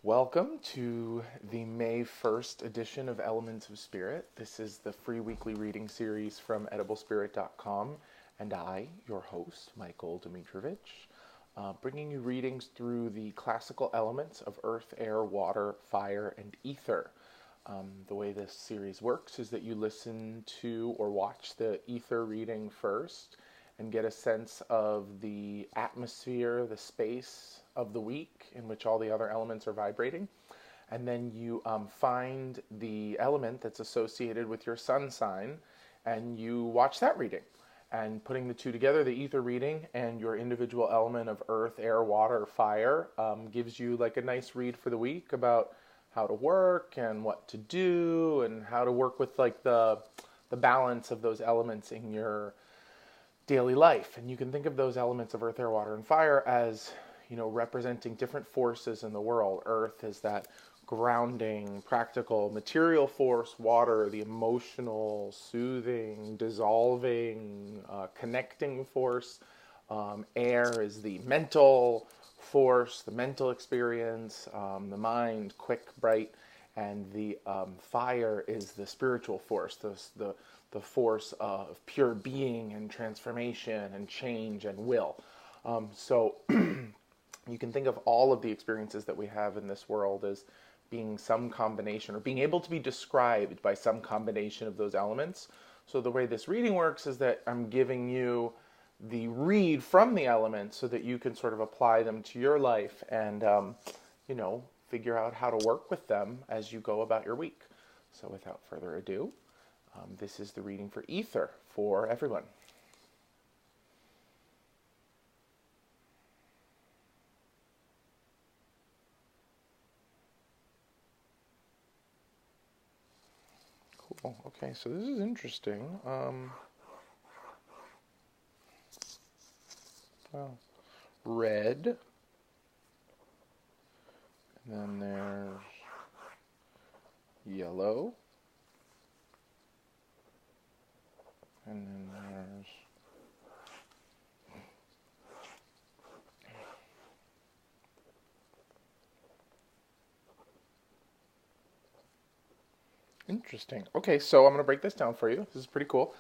Welcome to the May 1st edition of Elements of Spirit. This is the free weekly reading series from ediblespirit.com, and I, your host, Michael Domitrovich, bringing you readings through the classical elements of earth, air, water, fire, and ether. The way this series works is that you listen to or watch the ether reading first and get a sense of the atmosphere, the space of the week in which all the other elements are vibrating. And then you find the element that's associated with your sun sign and you watch that reading. And putting the two together, the ether reading and your individual element of earth, air, water, fire, gives you like a nice read for the week about how to work and what to do and how to work with like the balance of those elements in your daily life. And you can think of those elements of earth, air, water, and fire as, representing different forces in the world. Earth is that grounding, practical, material force. Water, the emotional, soothing, dissolving, connecting force. Air is the mental force, the mental experience, the mind, quick, bright. And the fire is the spiritual force, the force of pure being and transformation and change and will. So you can think of all of the experiences that we have in this world as being some combination or being able to be described by some combination of those elements. So the way this reading works is that I'm giving you the read from the elements so that you can sort of apply them to your life and, figure out how to work with them as you go about your week. So without further ado, this is the reading for ether for everyone. Cool. Okay, so this is interesting. Red. And then there's yellow. And then there's interesting. Okay, so I'm going to break this down for you. This is pretty cool.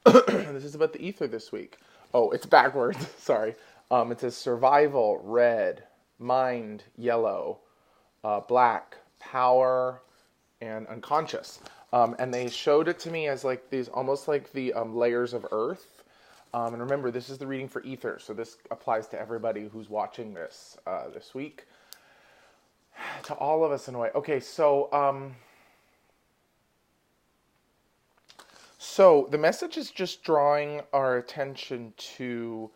This is about the ether this week. Oh, it's backwards. Sorry. It says survival, red, mind, yellow, black, power, and unconscious. And they showed it to me as like these, almost like the layers of earth. And remember, this is the reading for ether, so this applies to everybody who's watching this this week. To all of us in a way. Okay, so the message is just drawing our attention to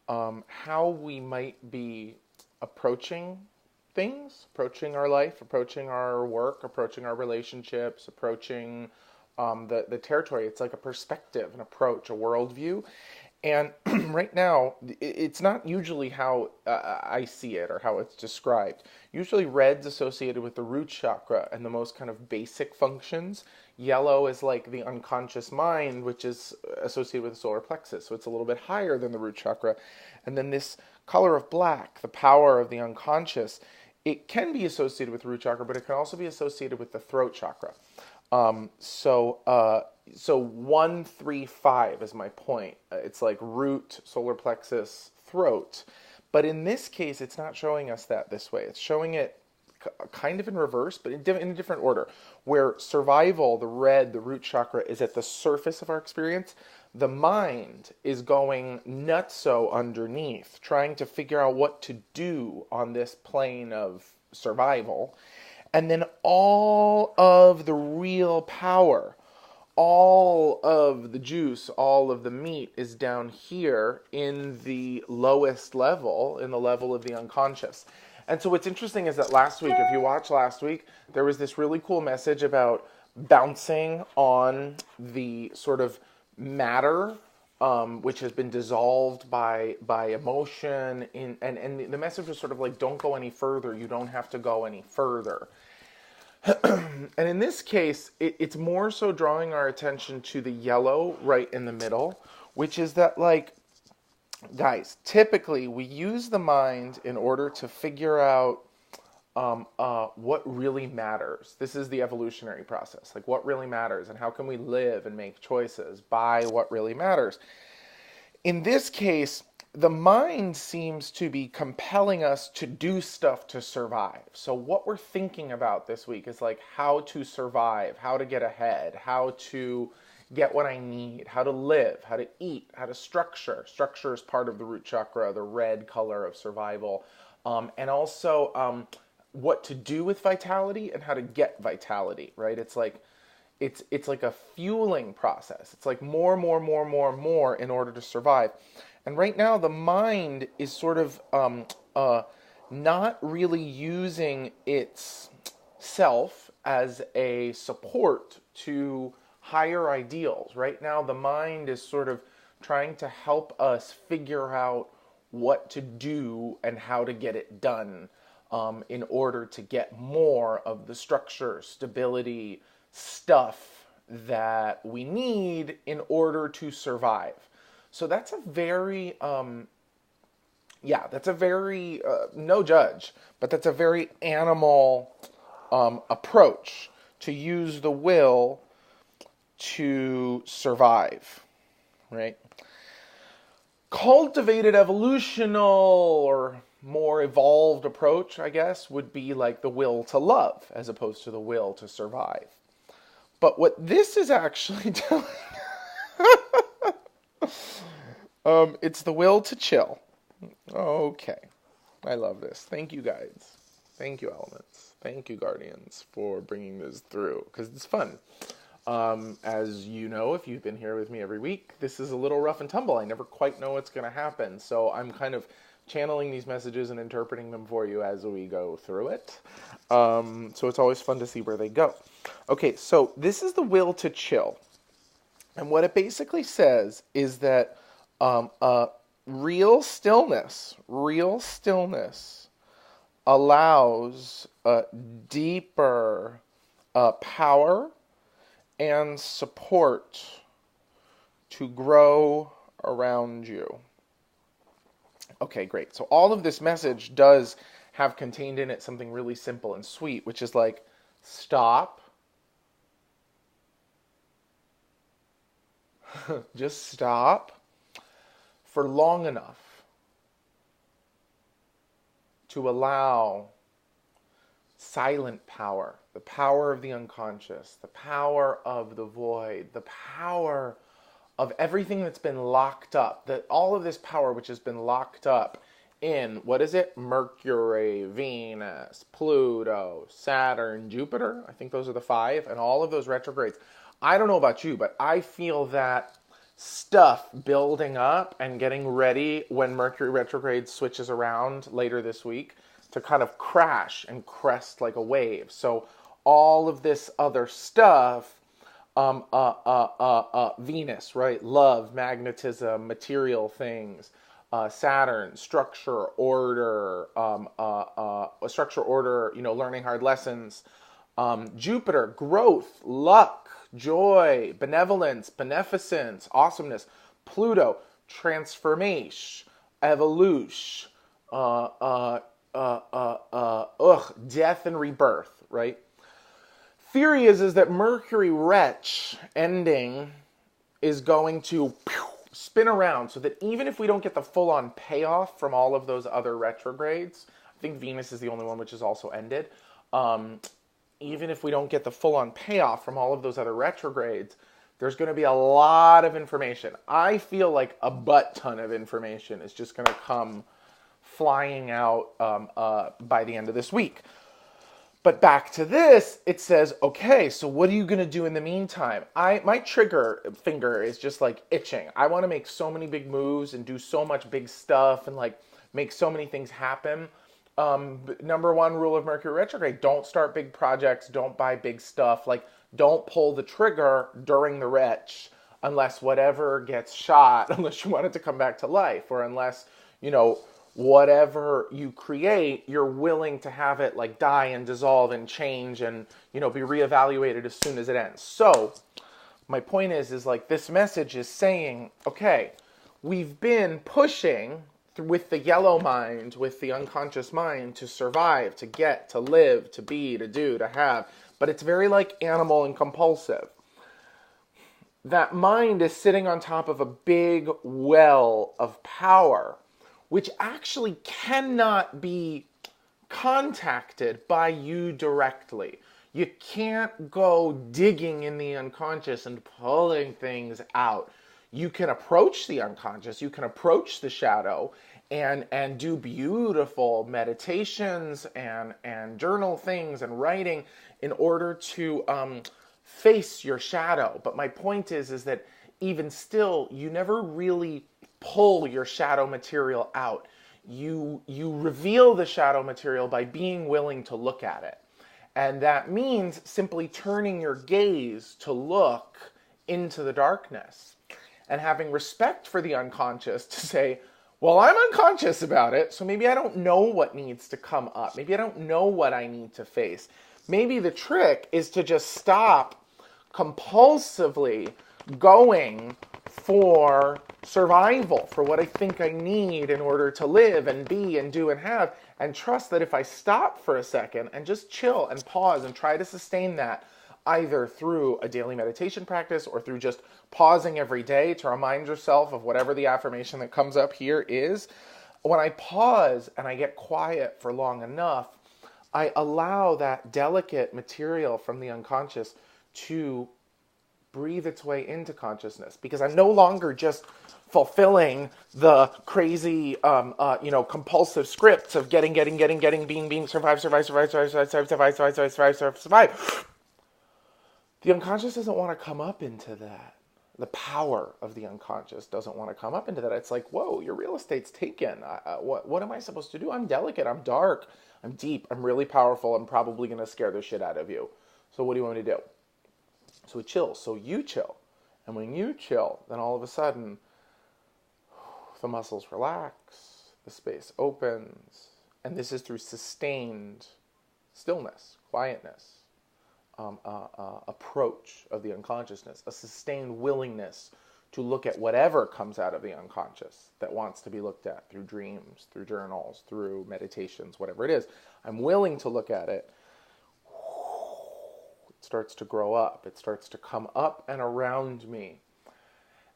how we might be approaching things, approaching our life, approaching our work, approaching our relationships, approaching the territory. It's like a perspective, an approach, a worldview. And right now, it's not usually how I see it or how it's described. Usually red's associated with the root chakra and the most kind of basic functions. Yellow is like the unconscious mind, which is associated with the solar plexus. So it's a little bit higher than the root chakra. And then this color of black, the power of the unconscious, it can be associated with the root chakra, but it can also be associated with the throat chakra. So 1, 3, 5 is my point. It's like root, solar plexus, throat. But in this case, it's not showing us that this way. It's showing it kind of in reverse, but in a different order. Where survival, the red, the root chakra, is at the surface of our experience, the mind is going nutso underneath, trying to figure out what to do on this plane of survival. And then all of the real power, all of the juice, all of the meat is down here in the lowest level, in the level of the unconscious. And so what's interesting is that last week, if you watched last week, there was this really cool message about bouncing on the sort of matter, which has been dissolved by emotion. And the message was sort of like, don't go any further. You don't have to go any further. And in this case, it's more so drawing our attention to the yellow right in the middle, which is that, like, guys, typically we use the mind in order to figure out what really matters. This is the evolutionary process. Like, what really matters, and how can we live and make choices by what really matters? In this case, the mind seems to be compelling us to do stuff to survive. So what we're thinking about this week is like how to survive, how to get ahead, how to get what I need, how to live, how to eat, how to structure. Structure is part of the root chakra, the red color of survival. And also what to do with vitality and how to get vitality, right? It's like a fueling process. It's like more in order to survive. And right now the mind is sort of not really using its self as a support to higher ideals. Right now the mind is sort of trying to help us figure out what to do and how to get it done in order to get more of the structure, stability, stuff that we need in order to survive. So that's a very, no judge, but that's a very animal approach to use the will to survive, right? Cultivated evolutional or more evolved approach, I guess, would be like the will to love as opposed to the will to survive. But what this is actually telling, it's the will to chill. Okay. I love this. Thank you, guides. Thank you, elements. Thank you, guardians, for bringing this through, because it's fun. As you know, if you've been here with me every week, this is a little rough and tumble. I never quite know what's going to happen. So I'm kind of channeling these messages and interpreting them for you as we go through it. So it's always fun to see where they go. Okay, so this is the will to chill. And what it basically says is that real stillness allows deeper power and support to grow around you. Okay, great. So all of this message does have contained in it something really simple and sweet, which is like, stop. Just stop for long enough to allow silent power, the power of the unconscious, the power of the void, the power of everything that's been locked up, that all of this power which has been locked up in, what is it? Mercury, Venus, Pluto, Saturn, Jupiter. I think those are the 5, and all of those retrogrades. I don't know about you, but I feel that stuff building up and getting ready when Mercury retrograde switches around later this week to kind of crash and crest like a wave. So all of this other stuff, Venus, right? Love, magnetism, material things, Saturn, structure, order, learning hard lessons, Jupiter, growth, luck, joy, benevolence, beneficence, awesomeness, Pluto, transformation, evolution, death and rebirth, right? Theory is that Mercury retch ending is going to spin around so that even if we don't get the full-on payoff from all of those other retrogrades, I think Venus is the only one which is also ended, even if we don't get the full-on payoff from all of those other retrogrades, there's going to be a lot of information. I feel like a butt ton of information is just going to come flying out by the end of this week. But back to this, it says, okay, so what are you going to do in the meantime? My trigger finger is just like itching. I want to make so many big moves and do so much big stuff and like make so many things happen. Number 1 rule of Mercury retrograde, don't start big projects, don't buy big stuff, like don't pull the trigger during the retch unless whatever gets shot, unless you want it to come back to life, or unless, whatever you create, you're willing to have it like die and dissolve and change and, be reevaluated as soon as it ends. So my point is like this message is saying, okay, we've been pushing with the yellow mind, with the unconscious mind, to survive, to get, to live, to be, to do, to have. But it's very like animal and compulsive. That mind is sitting on top of a big well of power, which actually cannot be contacted by you directly. You can't go digging in the unconscious and pulling things out. You can approach the unconscious, you can approach the shadow and do beautiful meditations and journal things and writing in order to face your shadow. But my point is that even still, you never really pull your shadow material out. You reveal the shadow material by being willing to look at it. And that means simply turning your gaze to look into the darkness and having respect for the unconscious to say, well, I'm unconscious about it, so maybe I don't know what needs to come up. Maybe I don't know what I need to face. Maybe the trick is to just stop compulsively going for survival, for what I think I need in order to live and be and do and have, and trust that if I stop for a second and just chill and pause and try to sustain that, either through a daily meditation practice or through just pausing every day to remind yourself of whatever the affirmation that comes up here is, when I pause and I get quiet for long enough, I allow that delicate material from the unconscious to breathe its way into consciousness, because I'm no longer just fulfilling the crazy, compulsive scripts of getting, being, survive. The unconscious doesn't want to come up into that. The power of the unconscious doesn't want to come up into that. It's like, whoa, your real estate's taken. What am I supposed to do? I'm delicate. I'm dark. I'm deep. I'm really powerful. I'm probably going to scare the shit out of you. So what do you want me to do? So it chills. So you chill. And when you chill, then all of a sudden, the muscles relax, the space opens. And this is through sustained stillness, quietness, approach of the unconsciousness, a sustained willingness to look at whatever comes out of the unconscious that wants to be looked at through dreams, through journals, through meditations, whatever it is. I'm willing to look at it. It starts to grow up. It starts to come up and around me.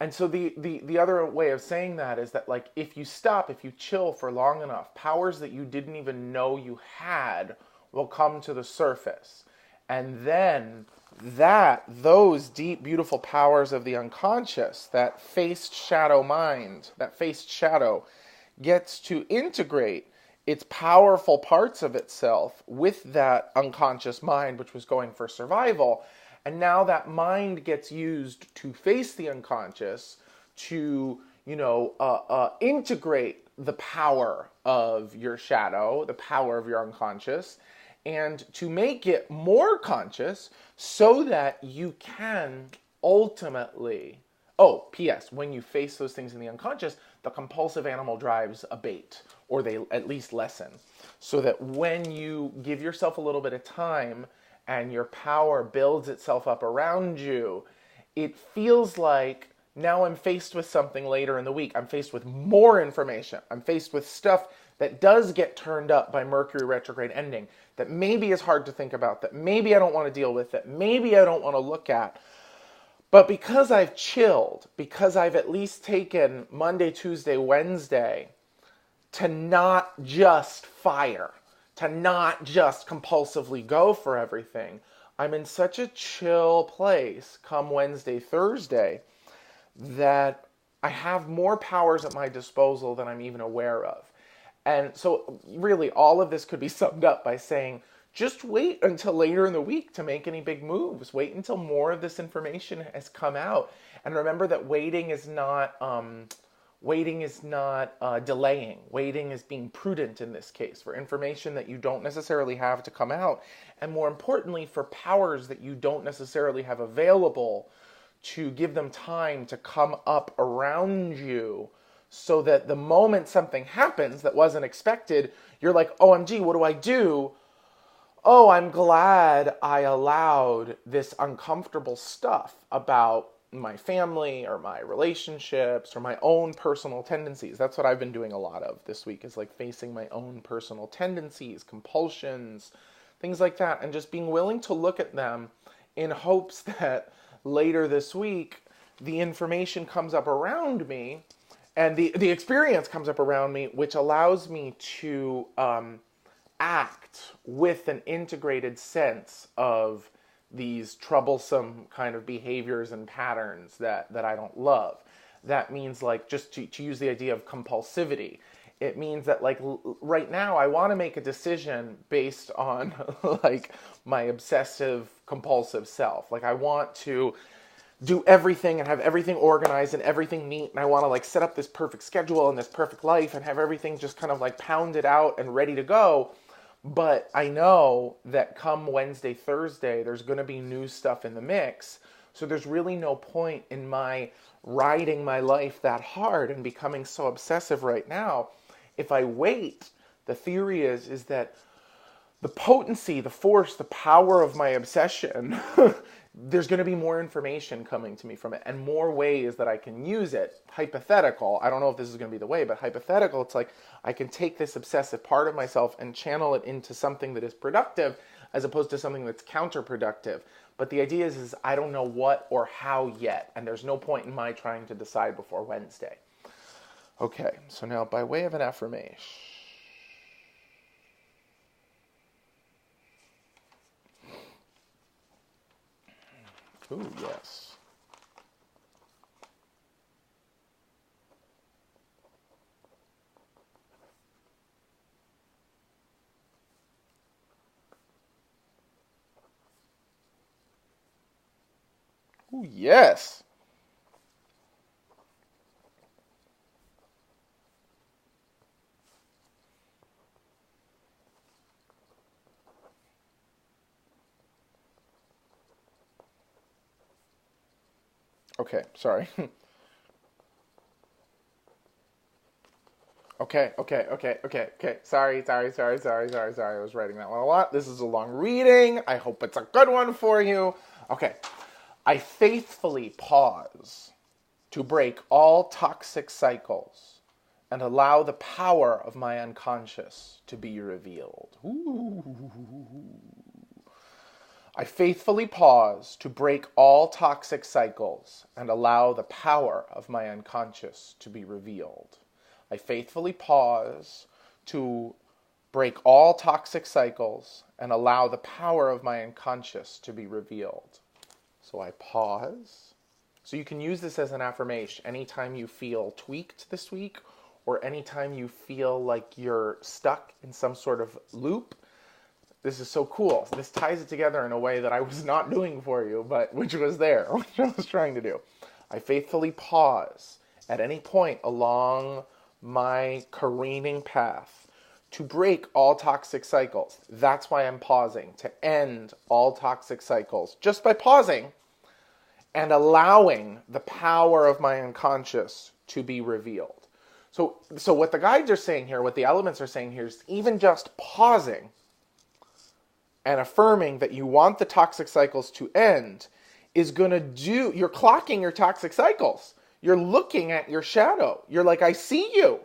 And so the other way of saying that is that, like, if you stop, if you chill for long enough, powers that you didn't even know you had will come to the surface. And then those deep, beautiful powers of the unconscious, that faced shadow mind, that faced shadow, gets to integrate its powerful parts of itself with that unconscious mind, which was going for survival. And now that mind gets used to face the unconscious, to, integrate the power of your shadow, the power of your unconscious, and to make it more conscious so that you can ultimately... Oh, P.S., when you face those things in the unconscious, the compulsive animal drives abate, or they at least lessen. So that when you give yourself a little bit of time and your power builds itself up around you, it feels like now I'm faced with something later in the week. I'm faced with more information. I'm faced with stuff that does get turned up by Mercury retrograde ending, that maybe is hard to think about, that maybe I don't want to deal with, that maybe I don't want to look at. But because I've chilled, because I've at least taken Monday, Tuesday, Wednesday to not just fire, to not just compulsively go for everything, I'm in such a chill place come Wednesday, Thursday, that I have more powers at my disposal than I'm even aware of. And so really all of this could be summed up by saying, just wait until later in the week to make any big moves. Wait until more of this information has come out. And remember that waiting is not delaying. Waiting is being prudent in this case for information that you don't necessarily have to come out. And more importantly, for powers that you don't necessarily have available, to give them time to come up around you, so that the moment something happens that wasn't expected, you're like, OMG, what do I do? Oh, I'm glad I allowed this uncomfortable stuff about my family or my relationships or my own personal tendencies. That's what I've been doing a lot of this week, is like facing my own personal tendencies, compulsions, things like that, and just being willing to look at them in hopes that later this week the information comes up around me and the experience comes up around me, which allows me to act with an integrated sense of these troublesome kind of behaviors and patterns that I don't love. That means, like, just to use the idea of compulsivity, it means that, like, right now I want to make a decision based on like my obsessive compulsive self. Like, I want to do everything and have everything organized and everything neat, and I want to like set up this perfect schedule and this perfect life and have everything just kind of like pounded out and ready to go. But I know that come Wednesday, Thursday, there's going to be new stuff in the mix. So there's really no point in my riding my life that hard and becoming so obsessive right now. If I wait, the theory is that the potency, the force, the power of my obsession, there's going to be more information coming to me from it and more ways that I can use it. Hypothetical, I don't know if this is going to be the way, but hypothetical, it's like I can take this obsessive part of myself and channel it into something that is productive as opposed to something that's counterproductive. But the idea is I don't know what or how yet, and there's no point in my trying to decide before Wednesday. Okay, so now by way of an affirmation. Ooh, yes. Ooh, yes. Okay, sorry. Okay. Sorry. I was writing that one a lot. This is a long reading. I hope it's a good one for you. Okay. I faithfully pause to break all toxic cycles and allow the power of my unconscious to be revealed. Ooh. I faithfully pause to break all toxic cycles and allow the power of my unconscious to be revealed. I faithfully pause to break all toxic cycles and allow the power of my unconscious to be revealed. So I pause. So you can use this as an affirmation anytime you feel tweaked this week or anytime you feel like you're stuck in some sort of loop. This is so cool. This ties it together in a way that I was not doing for you, but which was there, which I was trying to do. I faithfully pause at any point along my careening path to break all toxic cycles. That's why I'm pausing, to end all toxic cycles, just by pausing and allowing the power of my unconscious to be revealed. So what the guides are saying here, what the elements are saying here, is even just pausing and affirming that you want the toxic cycles to end is going to do, you're clocking your toxic cycles. You're looking at your shadow. You're like, I see you.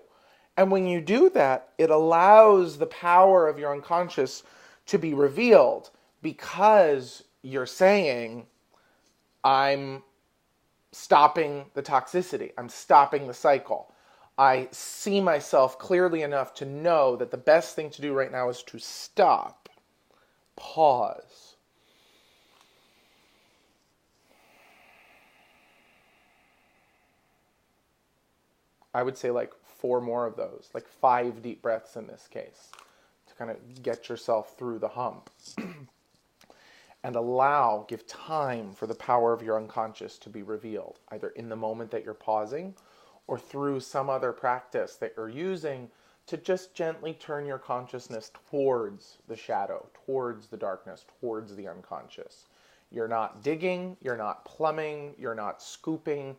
And when you do that, it allows the power of your unconscious to be revealed because you're saying, I'm stopping the toxicity. I'm stopping the cycle. I see myself clearly enough to know that the best thing to do right now is to stop. Pause. I would say like 4 more of those, like 5 deep breaths in this case, to kind of get yourself through the hump. And give time for the power of your unconscious to be revealed, either in the moment that you're pausing or through some other practice that you're using to just gently turn your consciousness towards the shadow, towards the darkness, towards the unconscious. You're not digging, you're not plumbing, you're not scooping,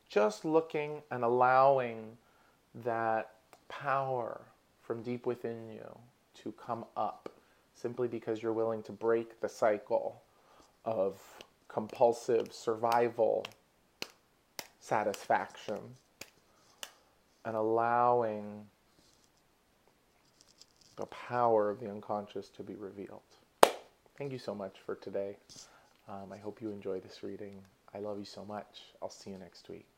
just looking and allowing that power from deep within you to come up, simply because you're willing to break the cycle of compulsive survival satisfaction, and allowing the power of the unconscious to be revealed. Thank you so much for today. I hope you enjoy this reading. I love you so much. I'll see you next week.